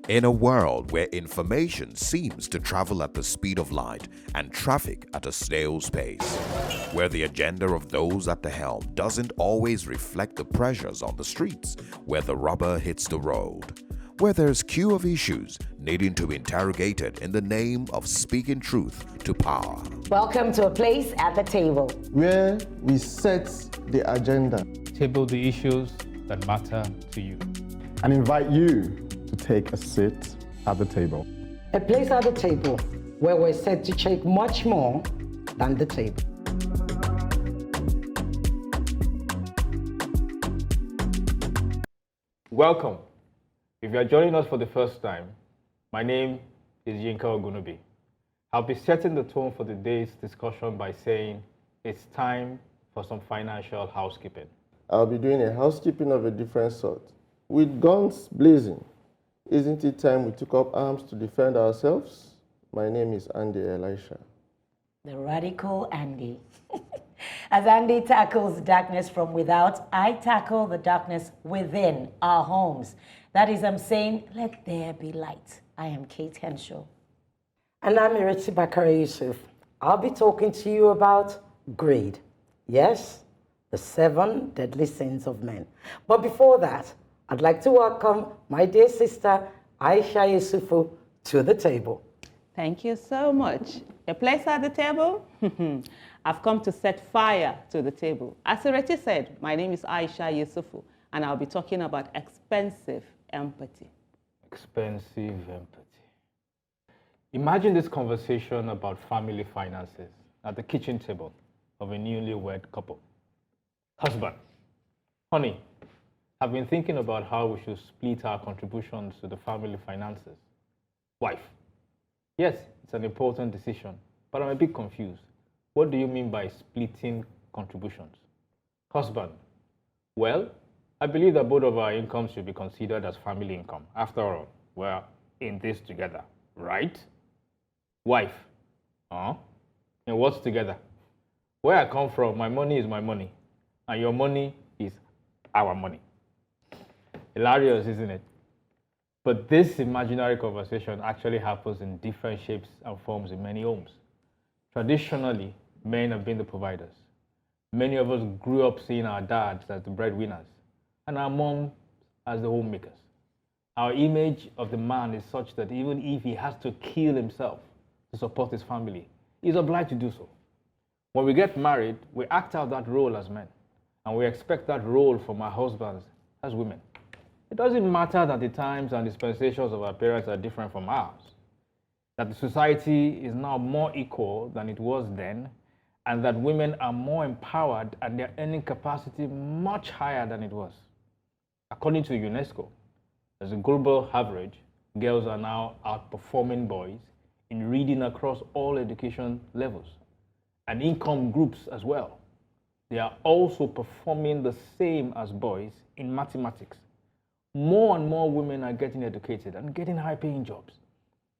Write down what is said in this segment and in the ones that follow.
In a world where information seems to travel at the speed of light and traffic at a snail's pace, where the agenda of those at the helm doesn't always reflect the pressures on the streets, where the rubber hits the road, where there's queue of issues needing to be interrogated in the name of speaking truth to power. Welcome to A Place at the Table, where we set the agenda Table the issues that matter to you. and invite you to take a seat at the table. a place at the table where we're set to shake much more than the table. Welcome. If you are joining us for the first time, my name is Yinka Ogunubi. I'll be setting the tone for the day's discussion by saying it's time for some financial housekeeping. I'll be doing a housekeeping of a different sort. With guns blazing, isn't it time we took up arms to defend ourselves? My name is Andy Elisha. The radical Andy. As Andy tackles darkness from without, I tackle the darkness within our homes. That is, I'm saying, let there be light. I am Kate Henshaw. And I'm Iritsi Bakari Yusuf. I'll be talking to you about greed. Yes, the 7 deadly sins of men. But before that, I'd like to welcome my dear sister, Aisha Yusufu, to the table. Thank you so much. A place at the table? I've come to set fire to the table. As Ireti said, my name is Aisha Yusufu, and I'll be talking about expensive empathy. Expensive empathy. Imagine this conversation about family finances at the kitchen table of a newlywed couple. Husband, honey, I've been thinking about how we should split our contributions to the family finances. Wife, yes, it's an important decision, but I'm a bit confused. What do you mean by splitting contributions? Husband, well, I believe that both of our incomes should be considered as family income. After all, we're in this together, right? Wife, and what's together? Where I come from, my money is my money, and your money is our money. Hilarious, isn't it? But this imaginary conversation actually happens in different shapes and forms in many homes. Traditionally, men have been the providers. Many of us grew up seeing our dads as the breadwinners and our moms as the homemakers. Our image of the man is such that even if he has to kill himself to support his family, he's obliged to do so. When we get married, we act out that role as men, and we expect that role from our husbands as women. It doesn't matter that the times and dispensations of our parents are different from ours, that the society is now more equal than it was then, and that women are more empowered and their earning capacity much higher than it was. According to UNESCO, as a global average, girls are now outperforming boys in reading across all education levels and income groups as well. They are also performing the same as boys in mathematics. More and more women are getting educated and getting high-paying jobs.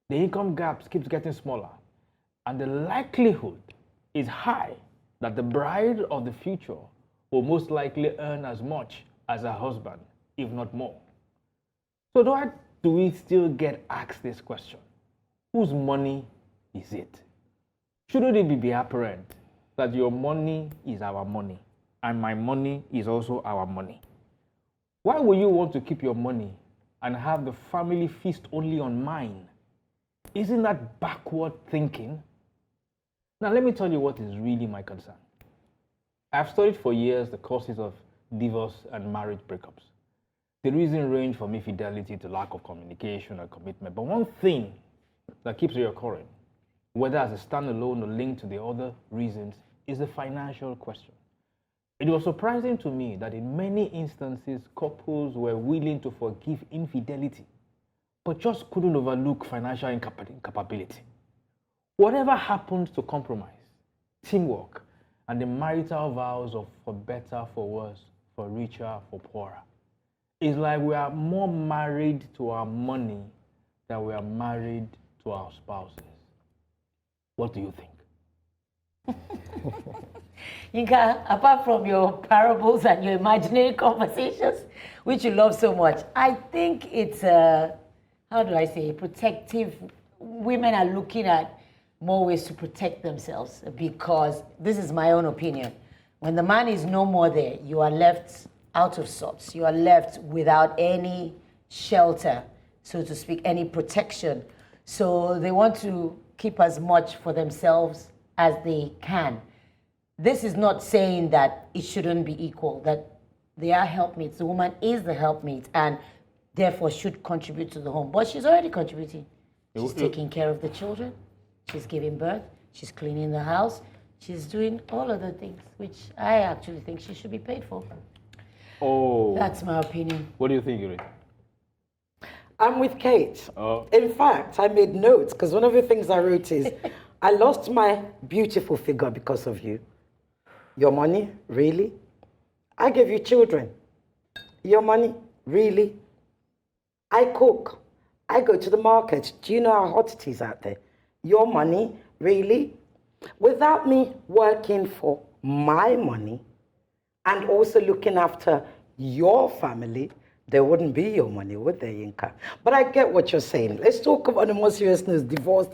The income gap keeps getting smaller, and the likelihood is high that the bride of the future will most likely earn as much as her husband, if not more. So why do we still get asked this question? Whose money is it? Shouldn't it be apparent that your money is our money, and my money is also our money? Why would you want to keep your money and have the family feast only on mine? Isn't that backward thinking? Now, let me tell you what is really my concern. I've studied for years the causes of divorce and marriage breakups. The reason range from infidelity to lack of communication or commitment. But one thing that keeps reoccurring, whether as a standalone or linked to the other reasons, is the financial question. It was surprising to me that in many instances, couples were willing to forgive infidelity, but just couldn't overlook financial incapability. Whatever happened to compromise, teamwork, and the marital vows of for better, for worse, for richer, for poorer? It's like we are more married to our money than we are married to our spouses. What do you think? Yinka, apart from your parables and your imaginary conversations, which you love so much, I think it's how do I say, protective. Women are looking at more ways to protect themselves because this is my own opinion. When the man is no more there, you are left out of sorts. You are left without any shelter, so to speak, any protection. So they want to keep as much for themselves as they can. This is not saying that it shouldn't be equal, that they are helpmates. The woman is the helpmate and therefore should contribute to the home. But she's already contributing. She's taking care of the children. She's giving birth. She's cleaning the house. She's doing all of the things, which I actually think she should be paid for. Oh. That's my opinion. What do you think, Yuri? I'm with Kate. Oh. In fact, I made notes because one of the things I wrote is, I lost my beautiful figure because of you. Your money? Really? I gave you children. Your money? Really? I cook. I go to the market. Do you know how hot it is out there? Your money? Really? Without me working for my money and also looking after your family, there wouldn't be your money, would there, Yinka? But I get what you're saying. Let's talk about the more serious news, divorce.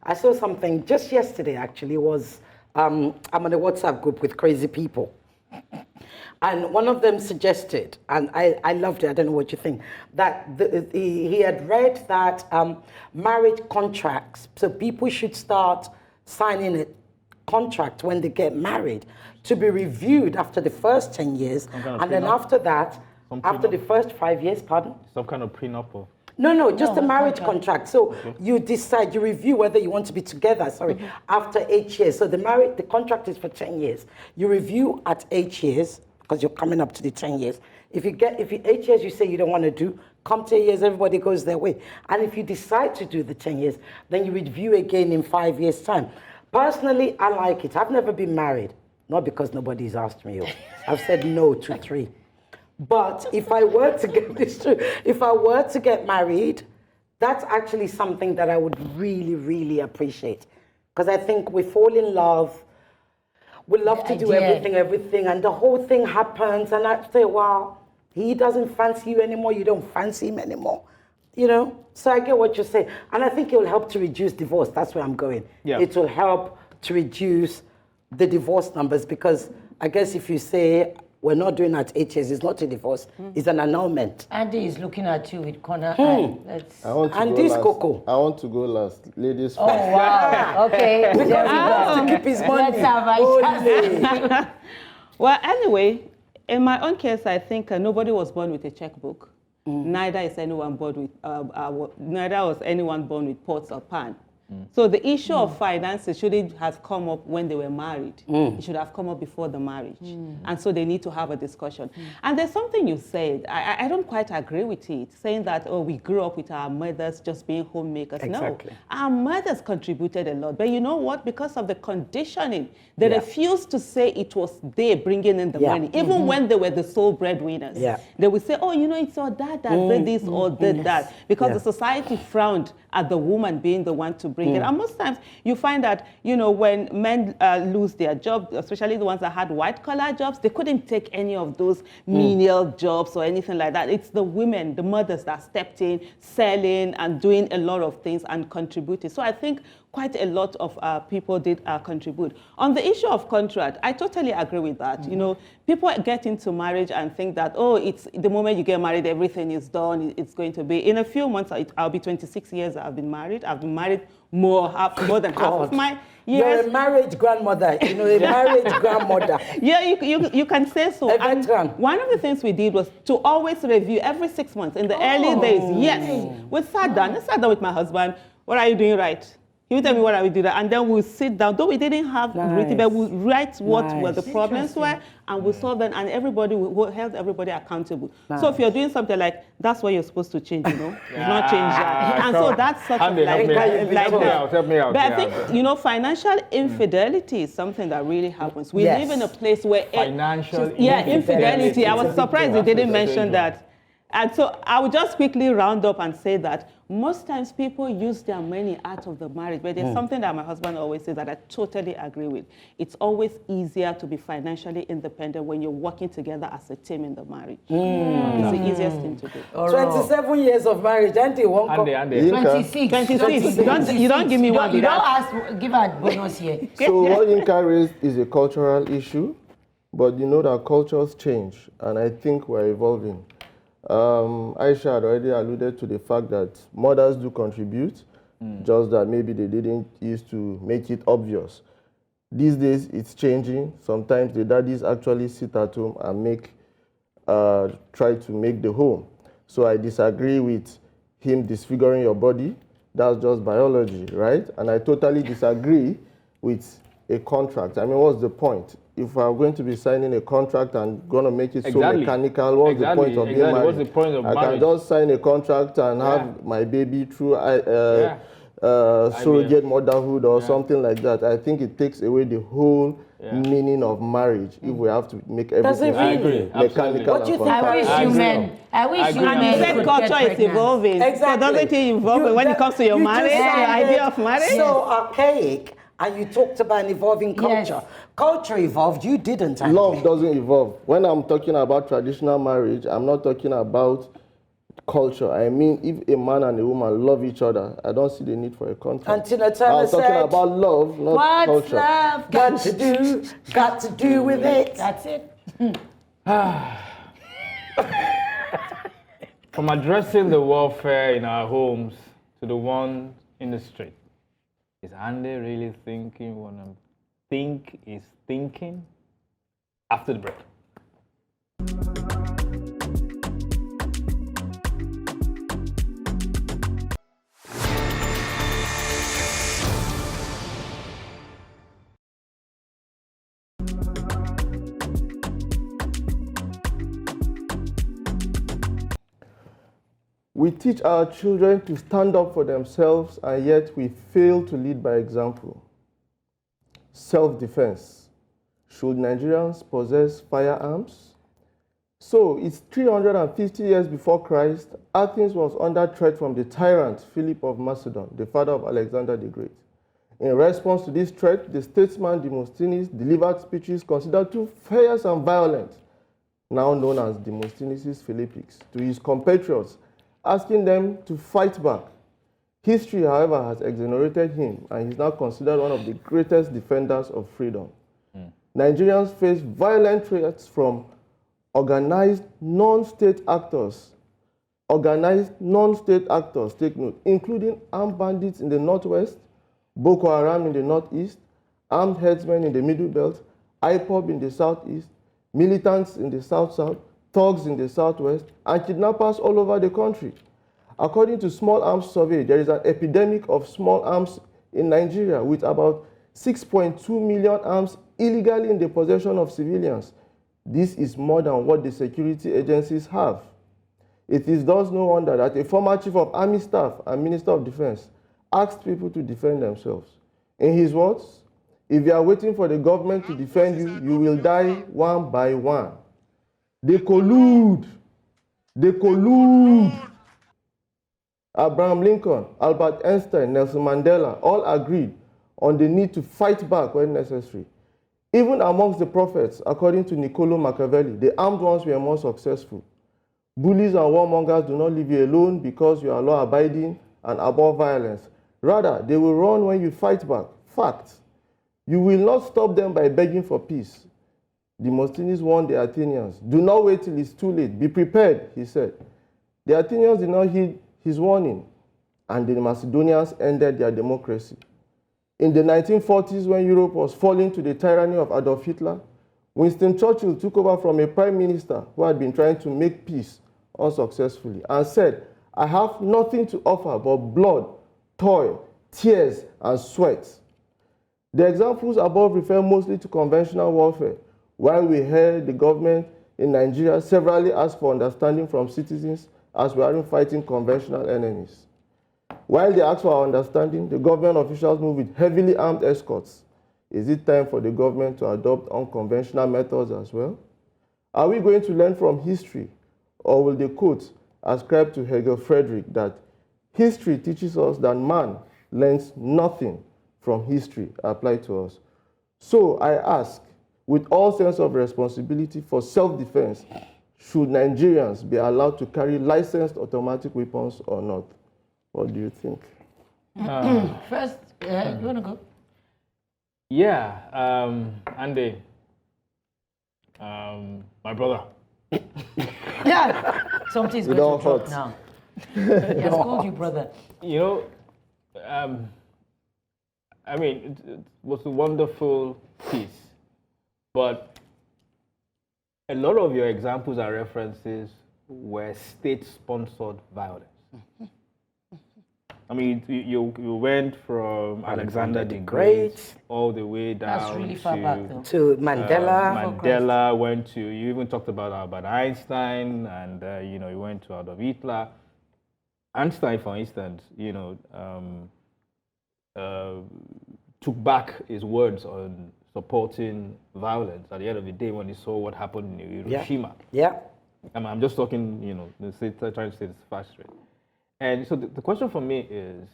I saw something just yesterday, actually, was, I'm on a WhatsApp group with crazy people. And one of them suggested, and I loved it, I don't know what you think, that he had read that marriage contracts, so people should start signing a contract when they get married to be reviewed after the first 10 years, and then after that, after the first 5 years, pardon? Some kind of prenup or? No, just a marriage contract. So you decide, you review whether you want to be together, after 8 years. So the contract is for 10 years. You review at 8 years, because you're coming up to the 10 years. If 8 years you say you don't want to do, come 10 years, everybody goes their way. And if you decide to do the 10 years, then you review again in 5 years' time. Personally, I like it. I've never been married, not because nobody's asked me. I've said no to 3. But if I were to get this true, if I were to get married, that's actually something that I would really, really appreciate. Because I think we fall in love, we love to do everything, and the whole thing happens, and I say, wow, he doesn't fancy you anymore, you don't fancy him anymore. You know? So I get what you're saying. And I think it will help to reduce divorce. That's where I'm going. Yeah. It will help to reduce the divorce numbers, because I guess if you say, we're not doing at 8 years, it's not a divorce, it's an annulment. Andy is looking at you with corner eye. And this Coco. I want to go last. Ladies first. Oh, wow. Okay. Because he wants to keep his money. Let's have Well, anyway, in my own case, I think nobody was born with a checkbook. Neither is anyone born with, neither was anyone born with pots or pan. So the issue of finances shouldn't have come up when they were married. It should have come up before the marriage. And so they need to have a discussion. And there's something you said, I don't quite agree with it, saying that, oh, we grew up with our mothers just being homemakers. Exactly. No, our mothers contributed a lot. But you know what? Because of the conditioning, they refused to say it was they bringing in the money, even when they were the sole breadwinners. They would say, oh, you know, it's your dad that did this or did that. Because the society frowned at the woman being the one to bring it. And most times you find that, you know, when men lose their job, especially the ones that had white-collar jobs, they couldn't take any of those menial jobs or anything like that. It's the women, the mothers that stepped in, selling and doing a lot of things and contributed. So I think quite a lot of people did contribute. On the issue of contract, I totally agree with that. You know, people get into marriage and think that, oh, it's the moment you get married, everything is done, it's going to be. In a few months, I'll be 26 years I've been married. I've been married more than half of my years. You're a married grandmother, you know, a married grandmother. Yeah, you can say so. And one of the things we did was to always review every 6 months. In the early days, yes, we sat down. I sat down with my husband. What are you doing right? He would tell me what I would do, and then we'll sit down. Though we didn't have written, but we'll write what were the problems were, and we'll solve them, and everybody will hold everybody accountable. So if you're doing something like, that's what you're supposed to change, you know, not change that. And so that's sort of like that. Help me out. But I think, you know, financial infidelity is something that really happens. We live in a place where... Financial infidelity. I was surprised they didn't mention that. And so I will just quickly round up and say that most times people use their money out of the marriage, but there's something that my husband always says that I totally agree with. It's always easier to be financially independent when you're working together as a team in the marriage. It's the easiest thing to do. 27 years of marriage, Andy won't come. Andy. 26. 26. You don't give me one. You don't ask, give a bonus here. So what Yinka raised is a cultural issue, but you know that cultures change, and I think we're evolving. Aisha had already alluded to the fact that mothers do contribute, just that maybe they didn't used to make it obvious. These days, it's changing. Sometimes the daddies actually sit at home and try to make the home. So I disagree with him disfiguring your body. That's just biology, right? And I totally disagree with a contract. I mean, what's the point? If we're going to be signing a contract and going to make it so mechanical, what's the point of being married? What's the point of marriage? I can just sign a contract and have my baby through surrogate motherhood or something like that. I think it takes away the whole meaning of marriage if we have to make everything mechanical. What do you think? I wish you men. And you said culture is evolving. Exactly. So doesn't it evolve when it comes to your marriage, your idea of marriage? So archaic, and you talked about an evolving culture. Yes. Culture evolved, you didn't. Andy. Love doesn't evolve. When I'm talking about traditional marriage, I'm not talking about culture. I mean, if a man and a woman love each other, I don't see the need for a contract. And Tina Turner I'm talking said, about love, not What's culture. love got to do with it. That's it. From addressing the warfare in our homes to the one in the street, is Andy really thinking what I think is thinking? After the break. We teach our children to stand up for themselves, and yet we fail to lead by example. Self-defense. Should Nigerians possess firearms? So, it's 350 years before Christ. Athens was under threat from the tyrant Philip of Macedon, the father of Alexander the Great. In response to this threat, the statesman Demosthenes delivered speeches considered too fierce and violent, now known as Demosthenes' Philippics, to his compatriots, asking them to fight back. History, however, has exonerated him, and he's now considered one of the greatest defenders of freedom. Nigerians face violent threats from organized non-state actors. Organized non-state actors, take note, including armed bandits in the northwest, Boko Haram in the northeast, armed herdsmen in the middle belt, IPOB in the southeast, militants in the south-south, thugs in the southwest, and kidnappers all over the country. According to Small Arms Survey, there is an epidemic of small arms in Nigeria, with about 6.2 million arms illegally in the possession of civilians. This is more than what the security agencies have. It is thus no wonder that a former chief of army staff and minister of defense asked people to defend themselves. In his words, if you are waiting for the government to defend you, you will die one by one. They collude. They collude. Abraham Lincoln, Albert Einstein, Nelson Mandela all agreed on the need to fight back when necessary. Even amongst the prophets, according to Niccolo Machiavelli, the armed ones were more successful. Bullies and warmongers do not leave you alone because you are law-abiding and above violence. Rather, they will run when you fight back. Fact. You will not stop them by begging for peace. Demosthenes warned the Athenians, do not wait till it's too late. Be prepared, he said. The Athenians did not heed his warning, and the Macedonians ended their democracy. In the 1940s, when Europe was falling to the tyranny of Adolf Hitler, Winston Churchill took over from a prime minister who had been trying to make peace unsuccessfully and said, I have nothing to offer but blood, toil, tears, and sweat. The examples above refer mostly to conventional warfare, while we heard the government in Nigeria severally ask for understanding from citizens as we are fighting conventional enemies. While they ask for our understanding, the government officials move with heavily armed escorts. Is it time for the government to adopt unconventional methods as well? Are we going to learn from history, Or will the quote ascribed to Hegel Frederick that history teaches us that man learns nothing from history apply to us? So I ask, with all sense of responsibility for self-defense, should Nigerians be allowed to carry licensed automatic weapons or not? What do you think? First, you want to go? Yeah, Andy, my brother. Yeah. Something's We going to don't drop hurt. now. He has called you brother. You know, I mean, it was a wonderful piece, but a lot of your examples and references were state-sponsored violence. I mean, you went from Alexander the Great all the way down That's really far to back, though. To Mandela. Mandela. Went to, you even talked about Albert Einstein, and you know, you went to Adolf Hitler. Einstein, for instance, you know, took back his words on supporting violence at the end of the day when he saw what happened in Hiroshima. Yeah. I'm just talking, you know, trying to say this fast straight. And so the question for me is,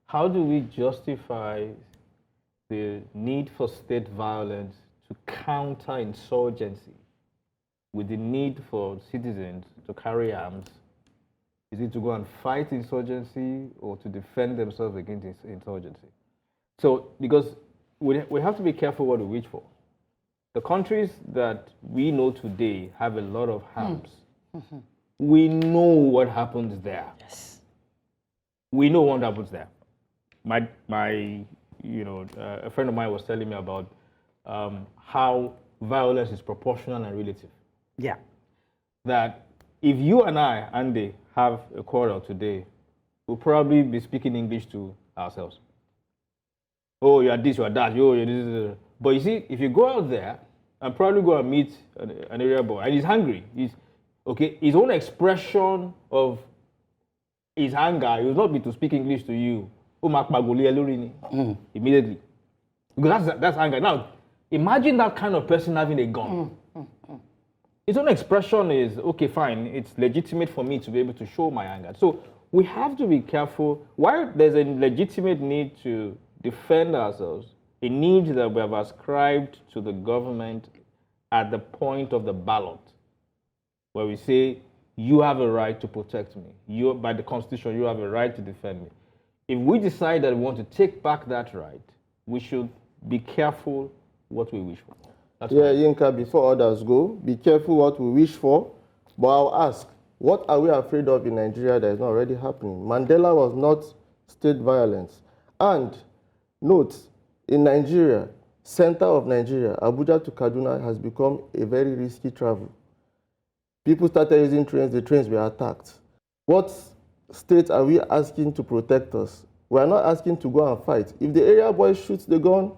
how do we justify the need for state violence to counter insurgency with the need for citizens to carry arms? Is it to go and fight insurgency or to defend themselves against insurgency? So, because we have to be careful what we wish for. The countries that we know today have a lot of harms. We know what happens there. Yes. We know what happens there. My you know, a friend of mine was telling me about how violence is proportional and relative. Yeah. That if you and I, Andy, have a quarrel today, we'll probably be speaking English to ourselves. Oh, you are this, you are that, you're this. But you see, if you go out there and probably go and meet an area boy, and he's hungry, his own expression of his anger, he will not be to speak English to you. Immediately. Because that's anger. Now, imagine that kind of person having a gun. His own expression is, okay, fine, it's legitimate for me to be able to show my anger. So we have to be careful. While there's a legitimate need to defend ourselves, a need that we have ascribed to the government at the point of the ballot, where we say, you have a right to protect me. You, by the Constitution, you have a right to defend me. If we decide that we want to take back that right, we should be careful what we wish for. That's Yinka, before others go, be careful what we wish for. But I'll ask, what are we afraid of in Nigeria that is not already happening? Mandela was not state violence. And note, in Nigeria, center of Nigeria, Abuja to Kaduna has become a very risky travel. People started using trains, the trains were attacked. What state are we asking to protect us? We are not asking to go and fight. If the area boy shoots the gun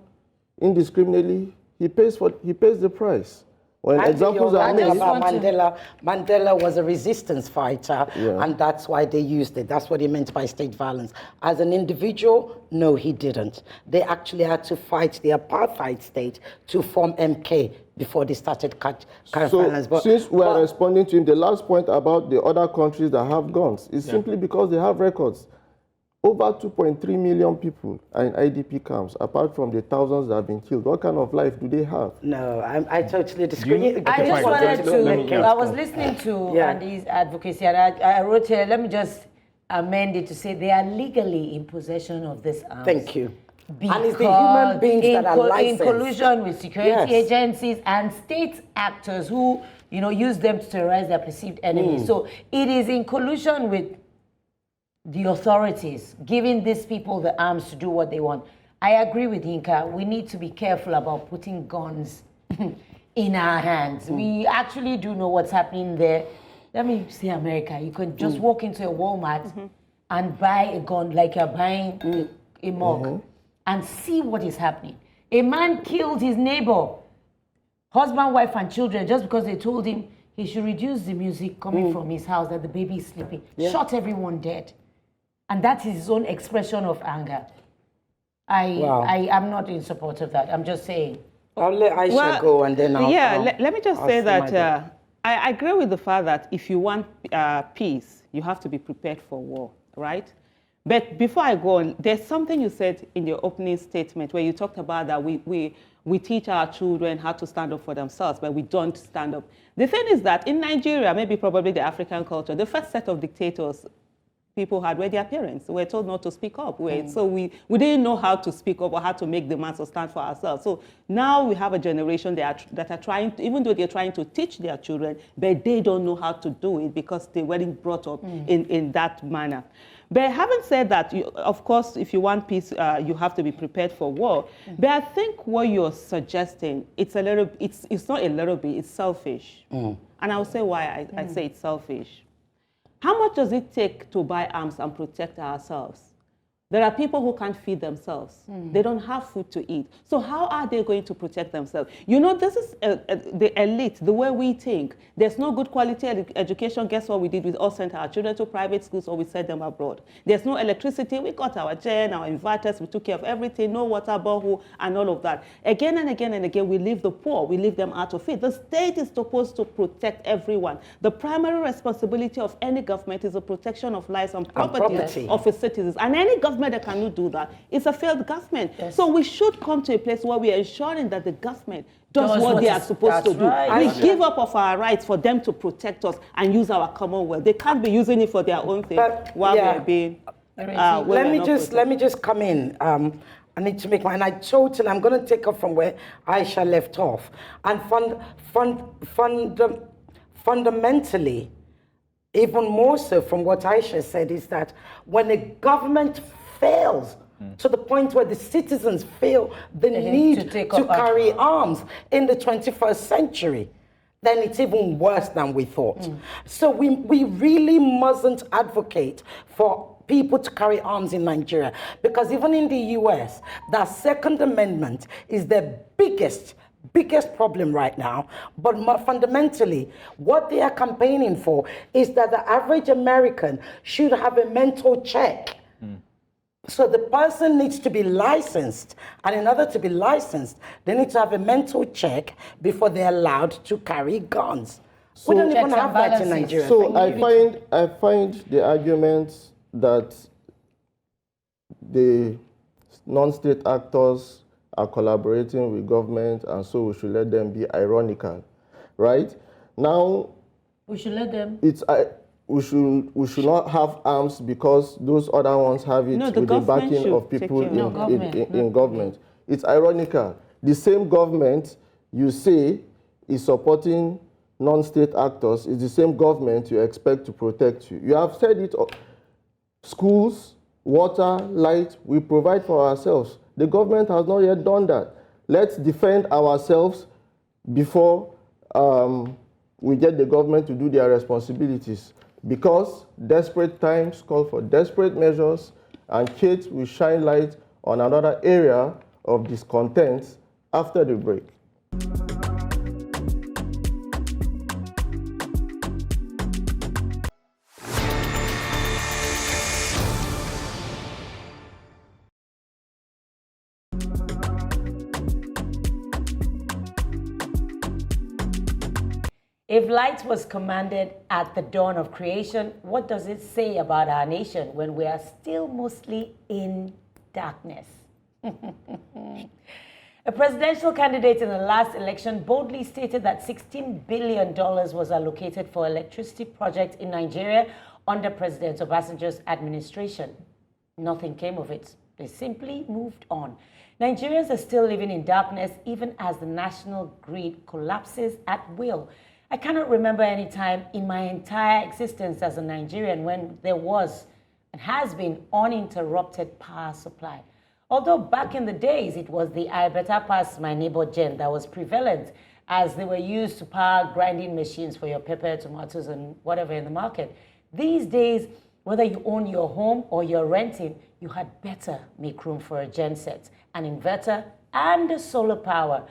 indiscriminately, he pays the price. When examples are made, about Mandela was a resistance fighter, and that's why they used it. That's what he meant by state violence. As an individual, no, he didn't. They actually had to fight the apartheid state to form MK before they started carrying violence. But since we are responding to him, the last point about the other countries that have guns is simply because they have records. Over 2.3 million people are in IDP camps, apart from the thousands that have been killed. What kind of life do they have? No, I totally disagree. I just wanted to, I was listening to Andy's advocacy, and I wrote here, let me just amend it to say they are legally in possession of this arms. Thank you. And it's the human beings that are licensed. In collusion with security agencies and state actors who, you know, use them to terrorize their perceived enemies. So it is in collusion with the authorities, giving these people the arms to do what they want. I agree with Yinka. We need to be careful about putting guns in our hands. We actually do know what's happening there. Let me say America. You can just walk into a Walmart and buy a gun like you're buying a mug and see what is happening. A man killed his neighbor, husband, wife, and children just because they told him he should reduce the music coming from his house, that the baby is sleeping. Shot everyone dead. And that is his own expression of anger. I am not in support of that. I'm just saying. I'll let Aisha go and then I'll... let me just say that I agree with the fact that if you want peace, you have to be prepared for war, right? But before I go on, there's something you said in your opening statement where you talked about that we teach our children how to stand up for themselves, but we don't stand up. The thing is that in Nigeria, maybe probably the African culture, the first set of dictators people had were their parents. We were told not to speak up. So we didn't know how to speak up or how to make demands or stand for ourselves. So now we have a generation that are trying to, even though they're trying to teach their children, but they don't know how to do it because they weren't brought up in that manner. But having said that, of course, if you want peace, you have to be prepared for war. But I think what you're suggesting, it's not a little bit, it's selfish. And I'll say why I say it's selfish. How much does it take to buy arms and protect ourselves? There are people who can't feed themselves. They don't have food to eat. So how are they going to protect themselves? You know, this is the elite, the way we think. There's no good quality education. Guess what we did? We all sent our children to private schools or we sent them abroad. There's no electricity. We got our gen, our inverters. We took care of everything. No water, borehole, and all of that. Again and again and again, we leave the poor. We leave them out of it. The state is supposed to protect everyone. The primary responsibility of any government is the protection of lives and property of its citizens. And any government that cannot do that is a failed government. Yes. So we should come to a place where we are ensuring that the government does what they are supposed to do. Right. We give up of our rights for them to protect us and use our commonwealth. They can't be using it for their own thing while we're being. Let me just come in. I need to make my, and I'm going to take up from where Aisha left off. And fundamentally, even more so from what Aisha said, is that when a government fails to the point where the citizens feel the need to carry arms in the 21st century, then it's even worse than we thought. So we really mustn't advocate for people to carry arms in Nigeria, because even in the US, the Second Amendment is the biggest problem right now. But fundamentally, what they are campaigning for is that the average American should have a mental check. So the person needs to be licensed, and in order to be licensed, they need to have a mental check before they're allowed to carry guns. So we don't even have that in Nigeria. So I find the argument that the non-state actors are collaborating with government, and so we should let them be ironical, right? Now, we should let them. We should not have arms because those other ones have it with the backing of people in government. It's ironical. The same government you say is supporting non-state actors is the same government you expect to protect you. You have said it. Schools, water, light, we provide for ourselves. The government has not yet done that. Let's defend ourselves before we get the government to do their responsibilities. Because desperate times call for desperate measures, and Kate will shine light on another area of discontent after the break. If light was commanded at the dawn of creation, what does it say about our nation when we are still mostly in darkness? A presidential candidate in the last election boldly stated that $16 billion was allocated for electricity projects in Nigeria under President Obasanjo's administration. Nothing came of it. They simply moved on. Nigerians are still living in darkness even as the national grid collapses at will. I cannot remember any time in my entire existence as a Nigerian when there was and has been uninterrupted power supply. Although back in the days, it was the I better pass my neighbor gen that was prevalent, as they were used to power grinding machines for your pepper, tomatoes, and whatever in the market. These days, whether you own your home or you're renting, you had better make room for a genset, an inverter, and a solar power.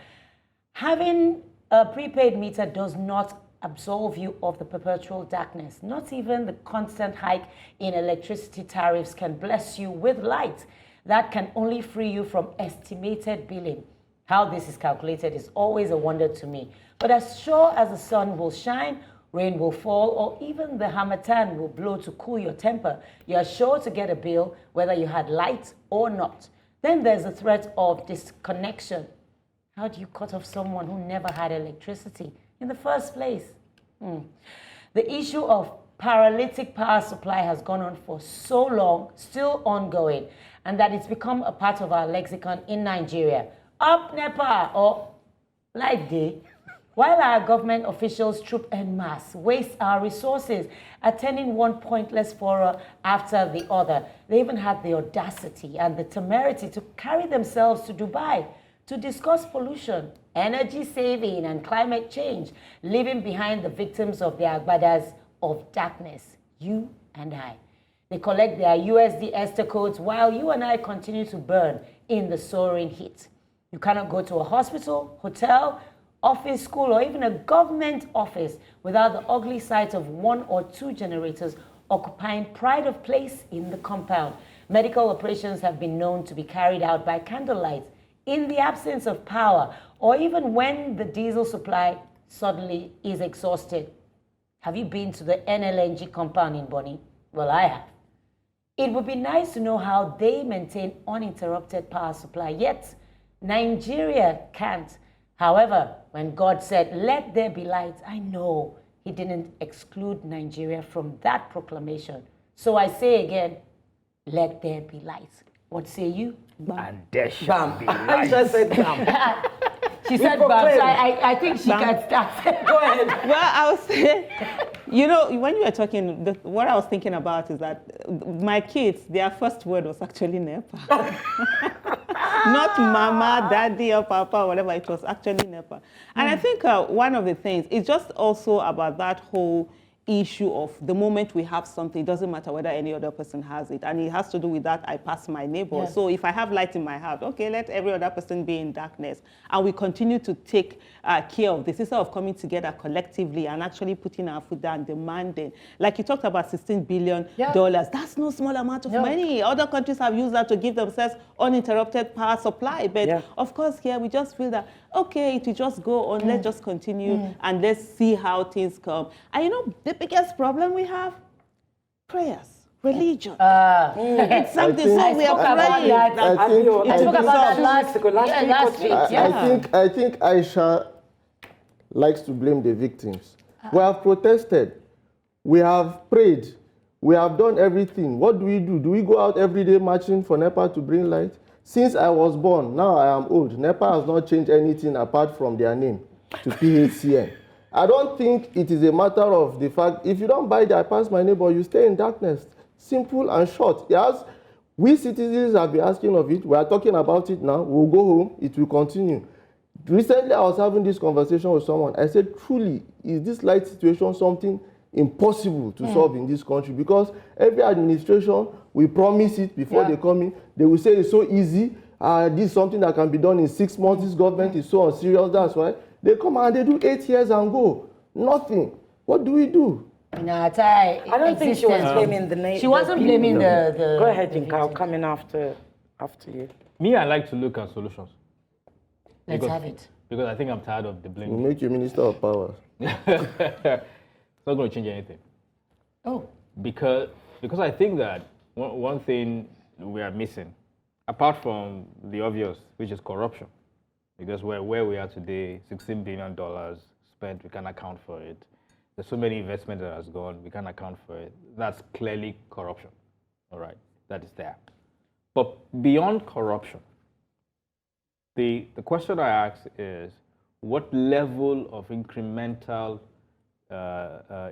Having a prepaid meter does not absolve you of the perpetual darkness. Not even the constant hike in electricity tariffs can bless you with light. That can only free you from estimated billing. How this is calculated is always a wonder to me. But as sure as the sun will shine, rain will fall, or even the harmattan will blow to cool your temper, you are sure to get a bill whether you had light or not. Then there's the threat of disconnection. How do you cut off someone who never had electricity in the first place? The issue of paralytic power supply has gone on for so long, still ongoing, and that it's become a part of our lexicon in Nigeria. Up NEPA or light day. While our government officials troop en masse, waste our resources, attending one pointless forum after the other, they even had the audacity and the temerity to carry themselves to Dubai to discuss pollution, energy saving, and climate change, leaving behind the victims of their agbadas of darkness, you and I. They collect their USD Ester codes while you and I continue to burn in the soaring heat. You cannot go to a hospital, hotel, office, school, or even a government office without the ugly sight of 1 or 2 generators occupying pride of place in the compound. Medical operations have been known to be carried out by candlelight in the absence of power, or even when the diesel supply suddenly is exhausted. Have you been to the NLNG compound in Bonny? Well, I have. It would be nice to know how they maintain uninterrupted power supply, yet Nigeria can't. However, when God said, "Let there be light," I know he didn't exclude Nigeria from that proclamation. So I say again, let there be light. What say you? And there shall Bam. be I light. just said bam. She said, proclaim. "Bam," so I think she can start. Go ahead. Well, I was saying, you know, when you were talking, what I was thinking about is that my kids, their first word was actually NEPA. Not mama, daddy, or papa, whatever. It was actually NEPA. And I think one of the things is just also about that whole issue of the moment we have something, it doesn't matter whether any other person has it. And it has to do with that I pass my neighbor. Yeah. So if I have light in my house, okay, let every other person be in darkness. And we continue to take care of this instead of coming together collectively and actually putting our foot down, demanding. Like you talked about $16 billion. Yeah. That's no small amount of No. money. Other countries have used that to give themselves uninterrupted power supply. But Yeah. of course, here we just feel that, okay, it will just go on, let's just continue and let's see how things come. And you know, the biggest problem we have, prayers, religion. It's something, think- so we are I spoke about praying. that. I think- Abio, I spoke about that last week. last week. Yeah. I think Aisha likes to blame the victims. We have protested. We have prayed. We have done everything. What do? Do we go out every day marching for NEPA to bring light? Since I was born, now I am old, NEPA has not changed anything apart from their name to PHCN. I don't think it is a matter of the fact, if you don't buy the I pass my neighbor, you stay in darkness. Simple and short. Yes, we citizens have been asking of it. We are talking about it now. We'll go home. It will continue. Recently, I was having this conversation with someone. I said, truly, is this light situation something impossible to solve in this country? Because every administration, we promise it before they come in. They will say it's so easy. This is something that can be done in 6 months. This government is so unserious. That's why they come and they do 8 years and go. Nothing. What do we do? In our entire I don't think she was existence. blaming the name. She wasn't blaming the Go ahead, the Jinka. I'll victim. come in after you. Me, I like to look at solutions. Let's Because- have it. Because I think I'm tired of the We'll blame. make you minister of power. It's not going to change anything. Oh, Because I think that one thing we are missing, apart from the obvious, which is corruption, because where we are today, $16 billion spent, we can't account for it. There's so many investment that has gone, we can't account for it. That's clearly corruption, all right? That is there. But beyond corruption, the question I ask is, what level of incremental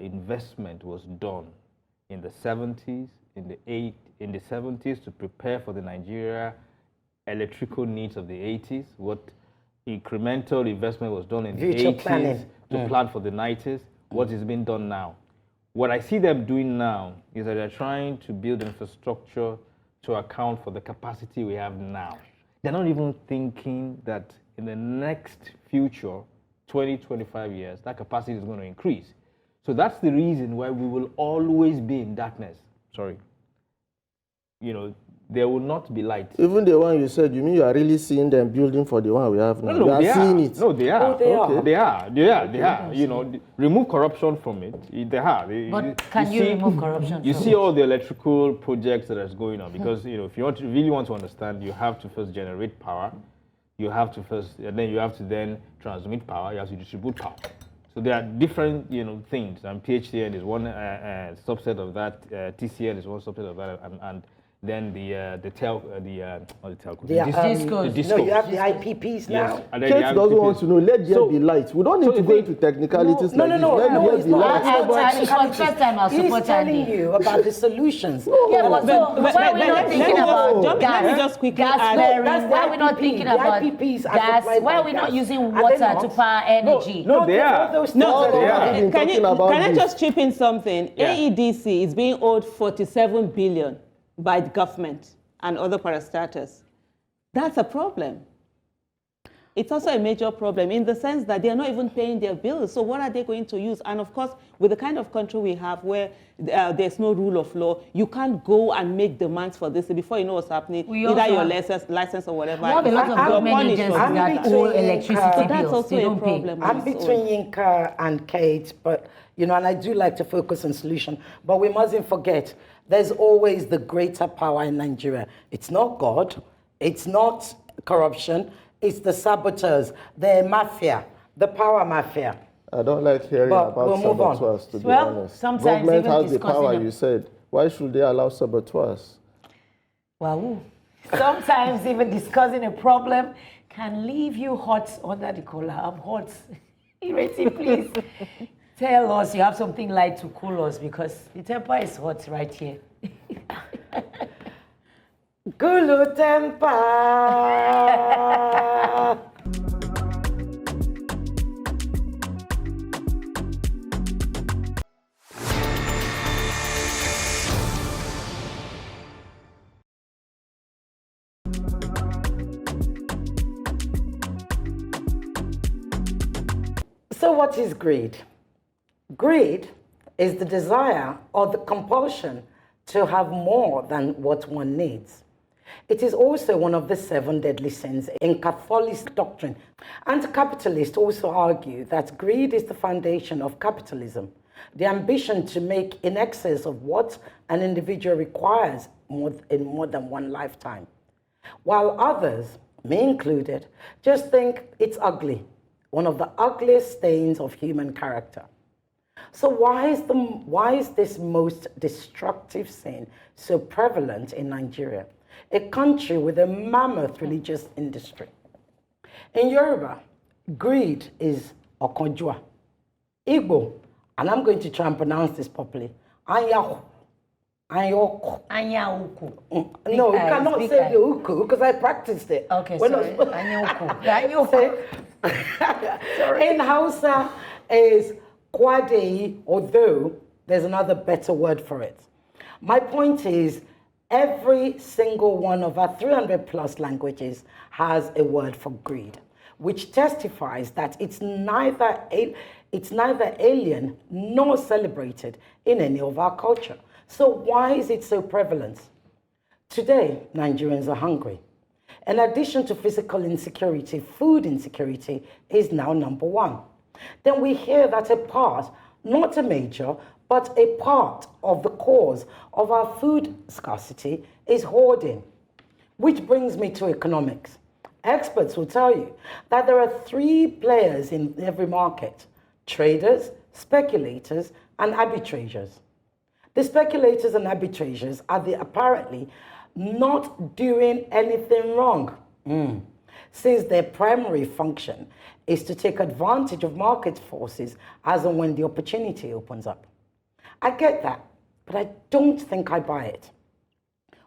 investment was done in the 70s, in the 70s to prepare for the Nigeria electrical needs of the 80s? What incremental investment was done in the Future 80s planning. to plan for the 90s? What is being done now? What I see them doing now is that they're trying to build infrastructure to account for the capacity we have now. They're not even thinking that in the next future, 20, 25 years, that capacity is going to increase. So that's the reason why we will always be in darkness. Sorry. You know, there will not be light. Even the one you said, you mean you are really seeing them building for the one we have now? No, you are they seeing it. No, they are. Oh, they are. They are. You know, remove corruption from it. They are. But can you remove corruption You from see it? all the electrical projects that is going on because you know if you really want to understand, you have to first generate power. You have to first, and then you have to then transmit power. You have to distribute power. So there are different, things. And PHTN is one subset of that. TCN is one subset of that, and then the telco, The Discos. the No, you discos. have the IPPs now. Yes. And then Kate you have doesn't PPs. want to know. Let there So- be light. We don't need so to the go thing- into technicalities No, like no, this. Let no, there it's be not. light. I- it's for the first time I'll He's support telling Andy. you about the solutions. Yeah, but so why are we not thinking about let gas? me just quickly gas add- flaring? That's the Why are we not IPP. thinking The about IPPs are gas? supplied Why by are we not gas. using Are they water not? to power energy? No, they all are. those No, things they are- are. Been can talking you about can I this. just chip in something? Yeah. AEDC is being owed 47 billion by the government and other parastatals. That's a problem. It's also a major problem in the sense that they are not even paying their bills. So what are they going to use? And of course, with the kind of country we have where there's no rule of law, you can't go and make demands for this before you know what's happening. We Either also your have- license or whatever. We have a lot of you're government punished agencies for I'm that that. between owe electricity Yinka- That's bills. also They a don't pay. problem. I'm between Yinka and Kate, but and I do like to focus on solution. But we mustn't forget, there's always the greater power in Nigeria. It's not God, it's not corruption, it's the saboteurs, the mafia, the power mafia. I don't like hearing But about we'll move on. saboteurs, to be Well, honest. sometimes Government even has the discussing power, them- you said. Why should they allow saboteurs? Wow. Sometimes even discussing a problem can leave you hot under the collar. I'm hot. Ireti, please tell us you have something light to cool us because the temper is hot right here. Gulu temper. So what is greed? Greed is the desire or the compulsion to have more than what one needs. It is also one of the 7 deadly sins in Catholic doctrine. Anti-capitalists also argue that greed is the foundation of capitalism, the ambition to make in excess of what an individual requires in more than one lifetime. While others, me included, just think it's ugly, one of the ugliest stains of human character. So why is this most destructive sin so prevalent in Nigeria, a country with a mammoth religious industry? In Yoruba, greed is okonjua. Igbo, and I'm going to try and pronounce this properly, anyahu. Anyoko. Anya uku. No, you eyes, cannot big say eyes. the uku because I practiced it. Okay, When sorry. I was- Anya uku. In Hausa is kwadei, although there's another better word for it. My point is, every single one of our 300 plus languages has a word for greed, which testifies that it's neither alien nor celebrated in any of our culture. So why is it so prevalent? Today, Nigerians are hungry. In addition to physical insecurity, food insecurity is now number 1. Then we hear that a part, not a major, but a part of the cause of our food scarcity is hoarding, which brings me to economics. Experts will tell you that there are 3 players in every market: traders, speculators, and arbitrageurs. The speculators and arbitrageurs are apparently not doing anything wrong, since their primary function is to take advantage of market forces as and when the opportunity opens up. I get that, but I don't think I buy it.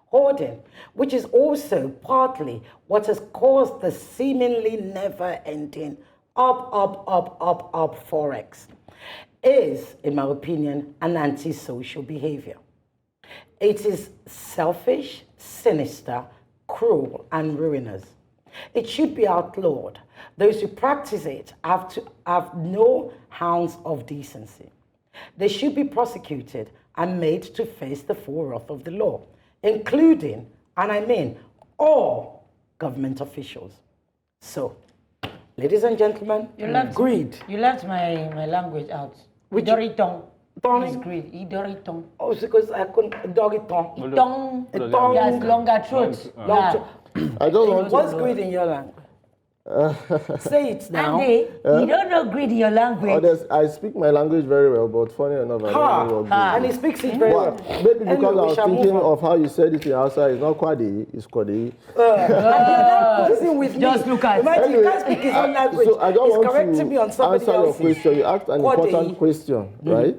Hoarding, which is also partly what has caused the seemingly never-ending up Forex, is, in my opinion, an antisocial behavior. It is selfish, sinister, cruel, and ruinous. It should be outlawed. Those who practice it have to have no ounce of decency. They should be prosecuted and made to face the full wrath of the law, including And I mean all government officials. So, ladies and gentlemen, greed. You left my language out. Which- Idoriton. Tongue. Is greed. Idoriton. Oh, it's because I couldn't dog it tongue. Tongue. A tongue. Yes, longer throat. Long I just want What's to. greed in your language? Say it now. Andy, you don't know greed in your language. I speak my language very well, but funny enough, I don't know what greed And he speaks it very well. Maybe because Anyway, I we was shall move thinking on. of how you said it in Hausa. It's not Kwadi, it's Kwadi. Listen with Just me. look at- Imagine you can't speak his own language. So I don't He's want correcting me on to somebody answer your else's. question. You asked an Kwadi. important question, right?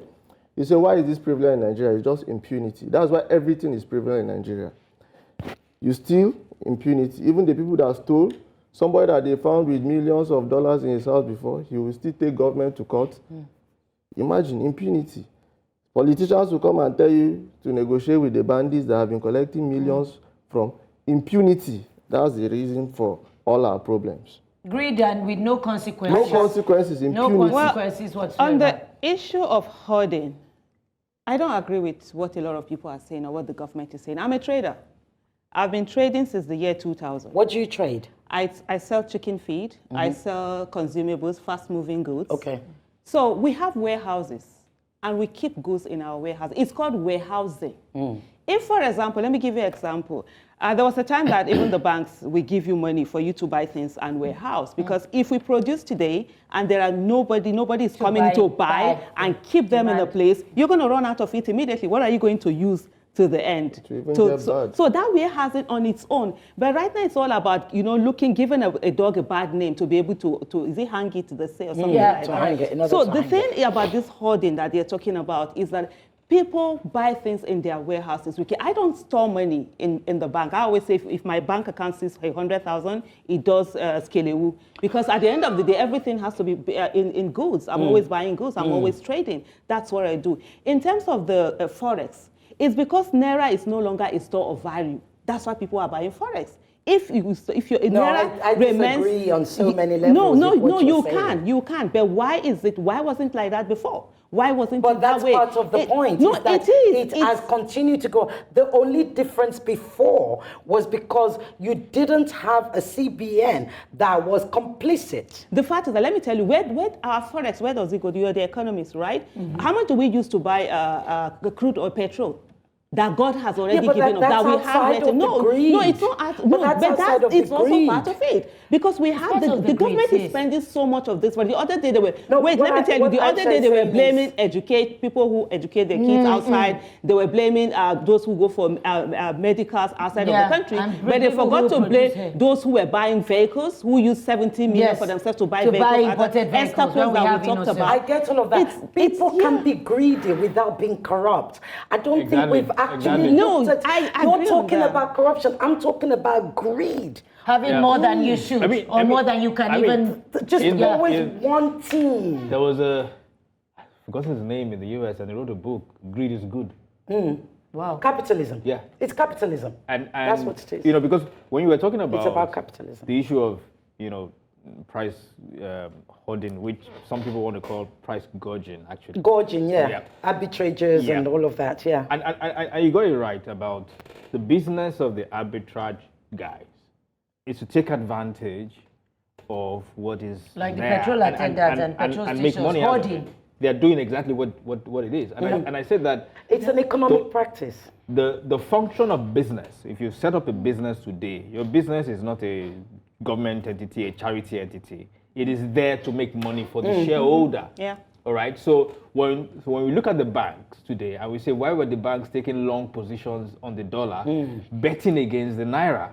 You say, why is this prevalent in Nigeria? It's just impunity. That's why everything is prevalent in Nigeria. You steal, impunity. Even the people that stole, somebody that they found with millions of dollars in his house before, he will still take government to court. Imagine, impunity. Politicians will come and tell you to negotiate with the bandits that have been collecting millions from impunity. That's the reason for all our problems. Greed and with no No consequences. consequences, No impunity. consequences whatsoever. On the issue of hoarding, I don't agree with what a lot of people are saying or what the government is saying. I'm a trader. I've been trading since the year 2000. What do you trade? I sell chicken feed. I sell consumables, fast-moving goods. Okay. So we have warehouses, and we keep goods in our warehouse. It's called warehousing. If, for example, let me give you an example. There was a time that even the banks will give you money for you to buy things and warehouse, because if we produce today and there are nobody is coming to buy and keep them in a place, you're going to run out of it immediately. What are you going to use to the end? To even get bad. So that warehousing on its own. But right now it's all about, giving a dog a bad name to be able to is it hang it to the sale or something Yeah, like to that. hang it, another So to the hang thing about this hoarding that they're talking about is that people buy things in their warehouses. I don't store money in the bank. I always say if my bank account says 100,000, it does skelewu. Because at the end of the day, everything has to be in goods. I'm always buying goods. I'm always trading. That's what I do. In terms of the Forex, it's because Naira is no longer a store of value. That's why people are buying Forex. If your No, Naira I remains, disagree on so many levels. No, with what you're you saying. can. But why wasn't it like that before? Why wasn't But it that's that way? part of the point. No, is that it is. It has continued to go. The only difference before was because you didn't have a CBN that was complicit. The fact is that, let me tell you, where our Forex, where does it go? You're the economist, right? How much do we use to buy crude or petrol? That God has already but given us, that's that we outside have of later. the No, greed. it's not. But that's outside of the it's also greed. part of it, because we have part of the the government greed, is spending so much of this. But the other day they were No, wait. what Let me tell you, what the other Aisha day is they were saying blaming people who educate their kids outside. They were blaming those who go for medicals outside Yeah, of the country, and but they people forgot who to produce blame it. those who were buying vehicles, who used 70 million Yes, for themselves to buy to vehicles. buy Other imported vehicles Esther when we that have we talked innocent. about. I get all of that. People yeah. can be greedy without being corrupt. I don't think Exactly, we've actually exactly. No, looked at. I You're agree on talking that. about corruption. I'm talking about greed. Having Yeah. more than you should, or more than you can even. Just In the- always in- wanting. There was I've forgotten his name in the US, and he wrote a book, Greed is Good. Wow. Capitalism. Yeah. It's capitalism. And That's what it is. Because when you were talking about, It's about capitalism. the issue of price hoarding, which some people want to call price gouging, actually. Gorging, yeah. Yeah. Arbitrages Yeah. and all of that, yeah. And you got it right about the business of the arbitrage guys is to take advantage of what is Like the there petrol attendants and petrol make stations money out of hoarding. it. They are doing exactly what it is. And I said that It's an economic practice. the function of business, if you set up a business today, your business is not a government entity, a charity entity. It is there to make money for the shareholder. Yeah. All right. So when we look at the banks today, and we say, why were the banks taking long positions on the dollar, betting against the naira?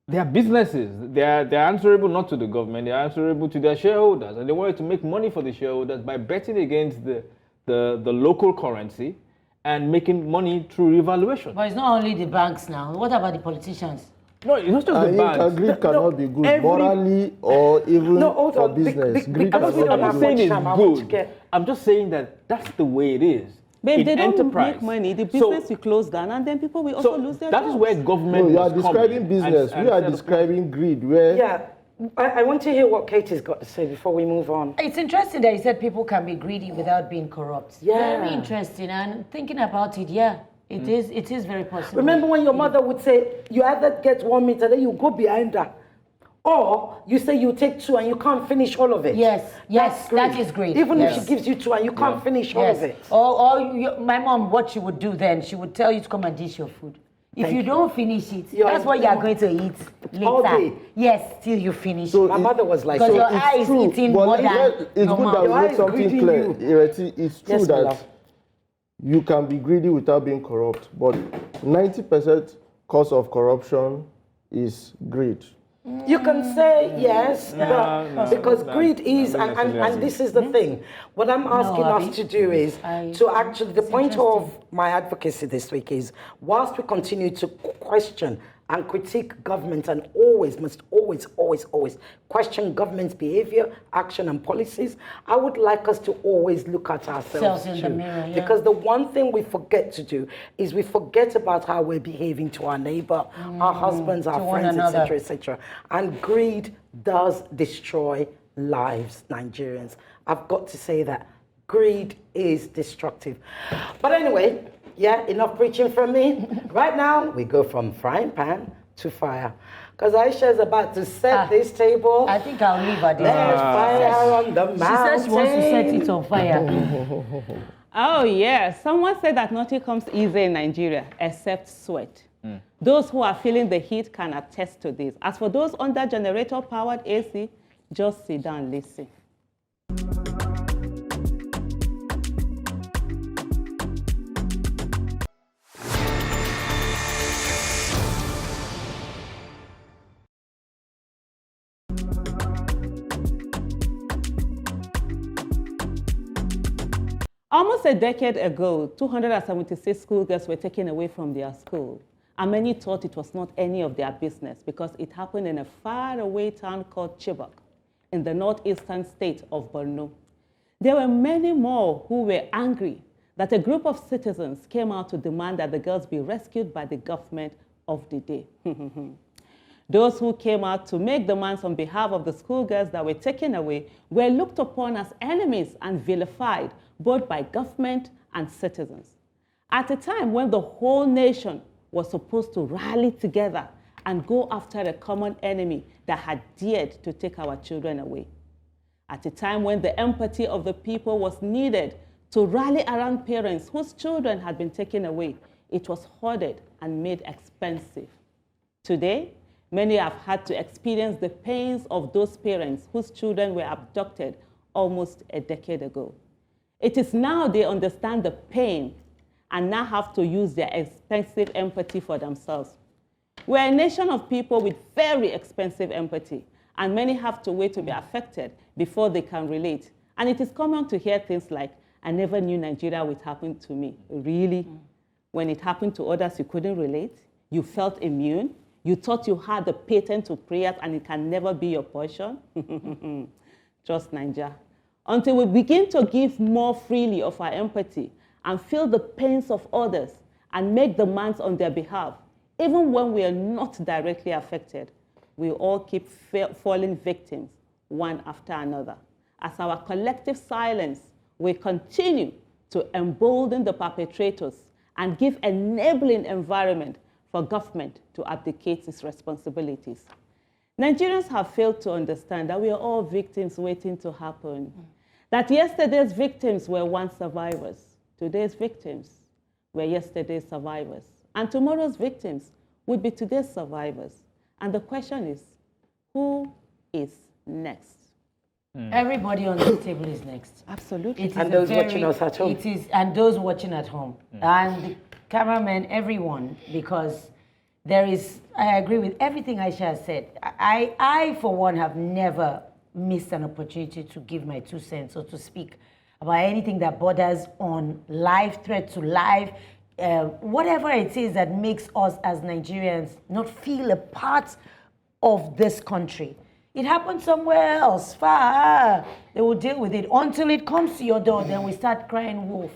They are businesses. They are answerable not to the government. They are answerable to their shareholders, and they wanted to make money for the shareholders by betting against the local currency and making money through revaluation. But it's not only the banks now. What about the politicians? No, it's not just I the think banks. greed cannot be good every- morally or even No, hold for on. business. Greed because we cannot don't be have I'm good. saying much it's time, I want to good. get- I'm just saying that that's the way it is. But if in they don't enterprise. make money, the So- business will close down, and then people will also lose their that jobs. is where government. No, you are must come describing in business. and We are set up- describing greed, where Yeah. I want to hear what Katie's got to say before we move on. It's interesting that you said people can be greedy without being corrupt. Yeah. Very interesting. And thinking about it, yeah. It is very possible. Remember when your mother would say, you either get 1 meat and then you go behind her, or you say you take 2 and you can't finish all of it. Yes, That's greed. that is great. Even Yes. if she gives you 2 and you can't finish all of it. My mom, what she would do then, she would tell you to come and dish your food. If Thank you you. don't finish it, You're that's what you are going to eat later. All day. Yes, till you finish. So My mother was like, Because so your eye is eating but more than it's your good mouth. that we Your eye make is something greeting clear. you. Ireti, it's true Yes, my that love. you can be greedy without being corrupt, but 90% cause of corruption is greed. You can say yes, no, because no, greed no, is, I don't and necessarily this is the thing. What I'm asking Abi. us to do is I- to actually, the it's point of my advocacy this week is, whilst we continue to question and critique government and must always question government's behavior, action and policies, I would like us to always look at ourselves Selves in the too. mirror, yeah. Because the one thing we forget to do is we forget about how we're behaving to our neighbor, our husbands, our to one friends, another. etc., etc. And greed does destroy lives, Nigerians. I've got to say that. Greed is destructive. But anyway, yeah, enough preaching from me. Right now, we go from frying pan to fire. Because Aisha is about to set this table. I think I'll leave her There's there. fire on the mountain. She says she wants to set it on fire. Oh, yeah. Someone said that nothing comes easy in Nigeria except sweat. Those who are feeling the heat can attest to this. As for those under generator-powered AC, just sit down and listen. Almost a decade ago, 276 schoolgirls were taken away from their school, and many thought it was not any of their business because it happened in a faraway town called Chibok in the northeastern state of Borno. There were many more who were angry that a group of citizens came out to demand that the girls be rescued by the government of the day. Those who came out to make demands on behalf of the schoolgirls that were taken away were looked upon as enemies and vilified both by government and citizens. At a time when the whole nation was supposed to rally together and go after a common enemy that had dared to take our children away. At a time when the empathy of the people was needed to rally around parents whose children had been taken away, it was hoarded and made expensive. Today, many have had to experience the pains of those parents whose children were abducted almost a decade ago. It is now they understand the pain and now have to use their expensive empathy for themselves. We're a nation of people with very expensive empathy, and many have to wait to be affected before they can relate. And it is common to hear things like, I never knew Nigeria would happen to me. Really? When it happened to others, you couldn't relate? You felt immune? You thought you had the patent to prayers and it can never be your portion? Trust Nigeria. Until we begin to give more freely of our empathy and feel the pains of others and make demands on their behalf, even when we are not directly affected, we all keep falling victims one after another. As our collective silence will continue to embolden the perpetrators and give enabling environment for government to abdicate its responsibilities. Nigerians have failed to understand that we are all victims waiting to happen. That yesterday's victims were once survivors. Today's victims were yesterday's survivors. And tomorrow's victims would be today's survivors. And the question is, who is next? Everybody on this table is next. Absolutely. It is And a those watching us at home. It is, and those watching at home. And the cameramen, everyone, because there is, I agree with everything Aisha has said. I, for one, have never missed an opportunity to give my 2 cents or to speak about anything that borders on life, threat to life, whatever it is that makes us as Nigerians not feel a part of this country. It happened somewhere else, far. They will deal with it until it comes to your door, then we start crying wolf.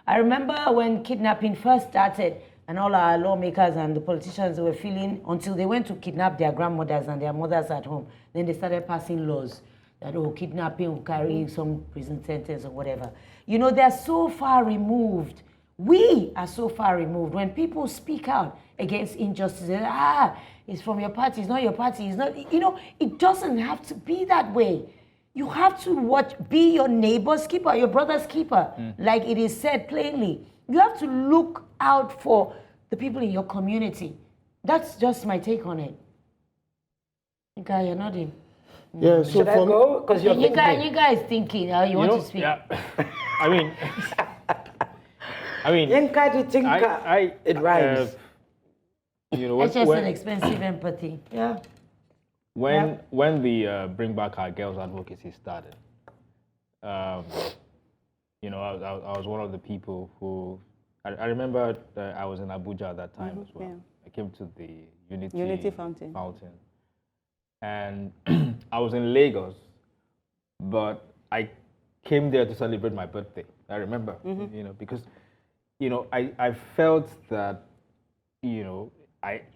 I remember when kidnapping first started and all our lawmakers and the politicians were feeling, until they went to kidnap their grandmothers and their mothers at home, then they started passing laws that, oh, kidnapping will carry some prison sentence or whatever. You know, they're so far removed We are so far removed. When people speak out against injustice, it's from your party, it's not your party, it's not, it doesn't have to be that way. You have to be your neighbor's keeper, your brother's keeper, like it is said plainly. You have to look out for the people in your community. That's just my take on it. Okay, you're nodding. Yeah, so Should I go? Because you're You thinking. guys thinking how you want to speak. Yeah. I mean, Yinka the thinker. It rhymes. It's just an expensive empathy. Yeah. When the Bring Back Our Girls advocacy started, I was one of the people who I remember that I was in Abuja at that time as well. Yeah. I came to the Unity Fountain. And I was in Lagos, but I came there to celebrate my birthday. I remember, because I felt that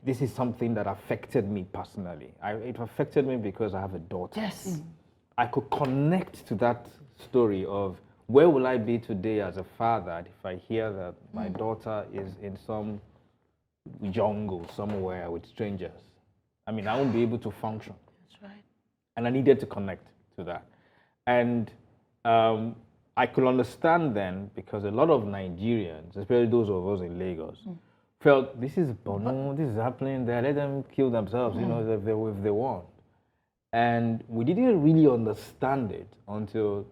this is something that affected me personally. It affected me because I have a daughter. Yes. I could connect to that story of where will I be today as a father if I hear that my daughter is in some jungle somewhere with strangers. I mean, I won't be able to function. That's right. And I needed to connect to that. And I could understand then, because a lot of Nigerians, especially those of us in Lagos, felt this is Bono, this is happening there, let them kill themselves, if they want. And we didn't really understand it until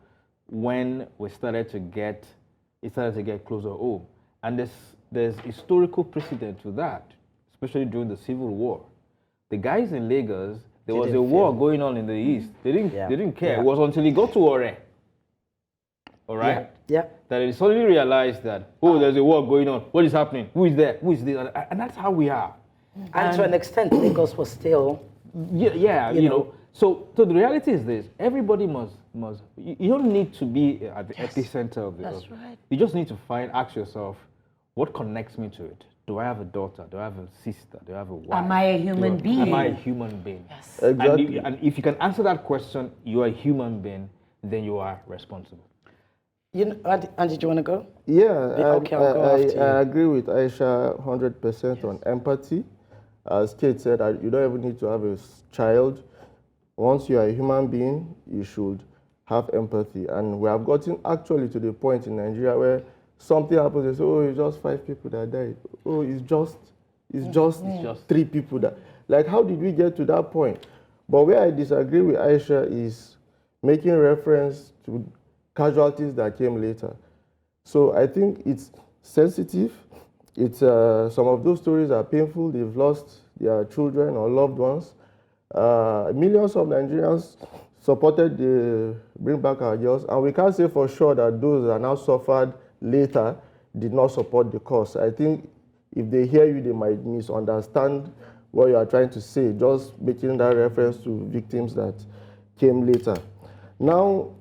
when it started to get closer home. And there's historical precedent to that, especially during the Civil War. The guys in Lagos, there was a war going on in the east. They didn't care. Yeah. It was until he got to Ore. All right? Yeah. That he suddenly realized that, there's a war going on. What is happening? Who is there? Who is this? And that's how we are. And to an extent, Lagos was still. So the reality is this: everybody must. You don't need to be at the epicenter of the. That's right. You just need to ask yourself, what connects me to it? Do I have a daughter? Do I have a sister? Do I have a wife? Am I a human being? Am I a human being? Yes. Exactly. And if you can answer that question, you are a human being, then you are responsible. Andy, do you want to go? Yeah, Okay, I'll go after you. I agree with Aisha 100% on empathy. As Kate said, you don't even need to have a child. Once you are a human being, you should have empathy. And we have gotten actually to the point in Nigeria where something happens, they say, it's just 5 people that died. It's just 3 people that. Like, how did we get to that point? But where I disagree with Aisha is making reference to casualties that came later. So I think it's sensitive. It's some of those stories are painful. They've lost their children or loved ones. Millions of Nigerians supported the Bring Back Our Girls, and we can't say for sure that those that now suffered later did not support the cause. I think if they hear you, they might misunderstand what you are trying to say, just making that reference to victims that came later. Now,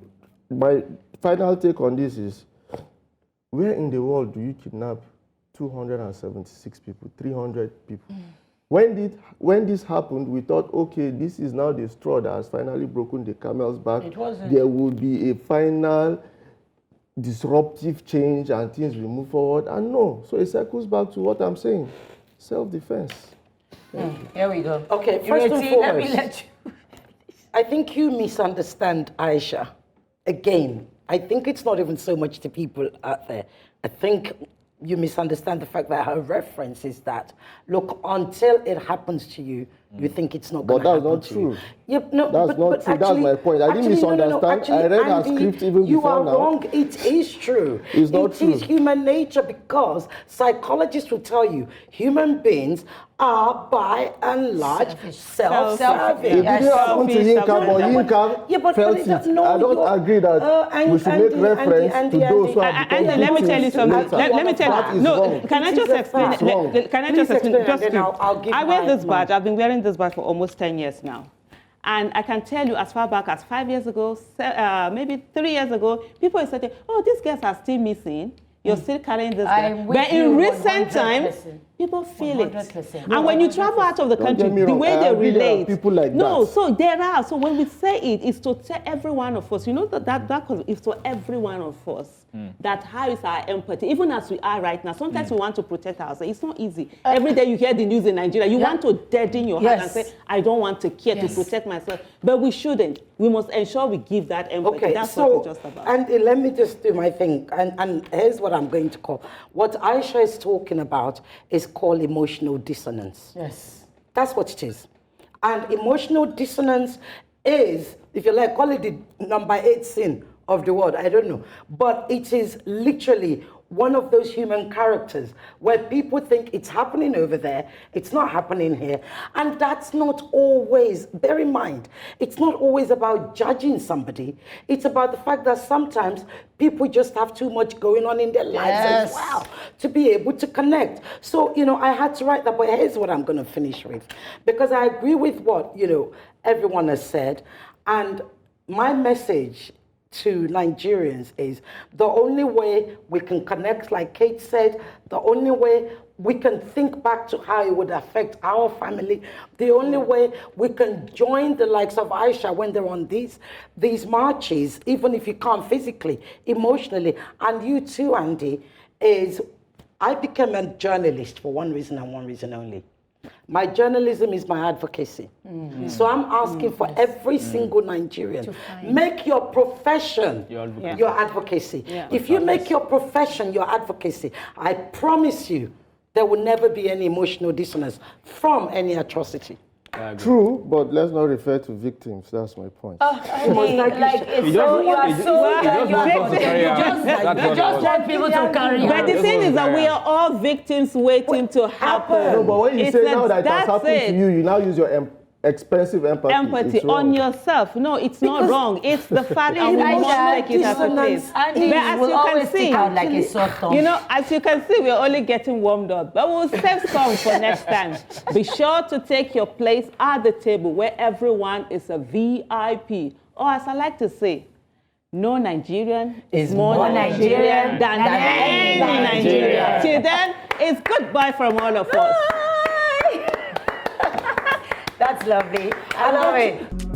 my final take on this is, where in the world do you kidnap 276 people, 300 people? When this happened, we thought, okay, this is now the straw that has finally broken the camel's back. It wasn't. There will be a final disruptive change and things will move forward. And no, so it circles back to what I'm saying, self-defense. Here we go. Okay, You first and ready? Let me foremost, let you. I think you misunderstand Aisha. Again, I think it's not even so much to people out there. I think you misunderstand the fact that her reference is that, look, until it happens to you, you think it's not going to happen to you. But that's not true. Yep, no, That's not true. That's my point. I didn't misunderstand. I read her script even you before are now. wrong. It is true. It's not true. It is human nature, because psychologists will tell you human beings are by and large self-serving. It didn't happen to Yinka, but Yinka felt it. I don't agree that we should make reference to those who have become Andy, let me tell you victims something. later. Let me tell That you. is No, wrong. can I It just is a explain? fact. Can I Please just explain? explain, Just and then I'll give I wear my- this badge. I've been wearing this badge for almost 10 years now. And I can tell you, as far back as 5 years ago, maybe 3 years ago, people are saying, oh, these girls are still missing. You're still carrying this guy. I'm with But you in recent 100%. times, people feel it. 100%. And when you travel out of the Don't country, get me the wrong, way I they agree there are relate. people like no, that. so there are. So when we say it, it's to tell every one of us. You know that is for every one of us. that how is our empathy, even as we are right now. Sometimes we want to protect ourselves. It's not easy. Every day you hear the news in Nigeria, you want to deaden your heart and say, I don't want to care to protect myself. But we shouldn't. We must ensure we give that empathy. Okay, That's so, what it's just about. And let me just do my thing. And here's what I'm going to call. What Aisha is talking about is called emotional dissonance. Yes. That's what it is. And emotional dissonance is, if you like, call it the number 8 sin of the world, I don't know. But it is literally one of those human characters where people think it's happening over there, it's not happening here. And that's not always, bear in mind, it's not always about judging somebody. It's about the fact that sometimes people just have too much going on in their lives as well to be able to connect. So, I had to write that, but here's what I'm going to finish with. Because I agree with what, everyone has said. And my message to Nigerians is the only way we can connect, like Kate said, the only way we can think back to how it would affect our family, the only way we can join the likes of Aisha when they're on these marches, even if you can't physically, emotionally, and you too, Andy, is I became a journalist for one reason and one reason only. My journalism is my advocacy. So I'm asking for every single Nigerian, make your profession your advocacy. If you make your profession your advocacy, I promise you, there will never be any emotional dissonance from any atrocity. True, but let's not refer to victims. That's my point. You just want people to carry on. But the thing is that we are all victims waiting to happen. No, but when you say now that it has happened to you, you now use your expensive empathy. Empathy on yourself. No, it's not wrong. It's the fact that we must take it as it is. But as you can see, like a soft thumb. as you can see, we're only getting warmed up. But we'll save some for next time. Be sure to take your place at the table where everyone is a VIP. Or as I like to say, no Nigerian is more Nigerian than any Nigerian. Till then, it's goodbye from all of us. That's lovely. I love it.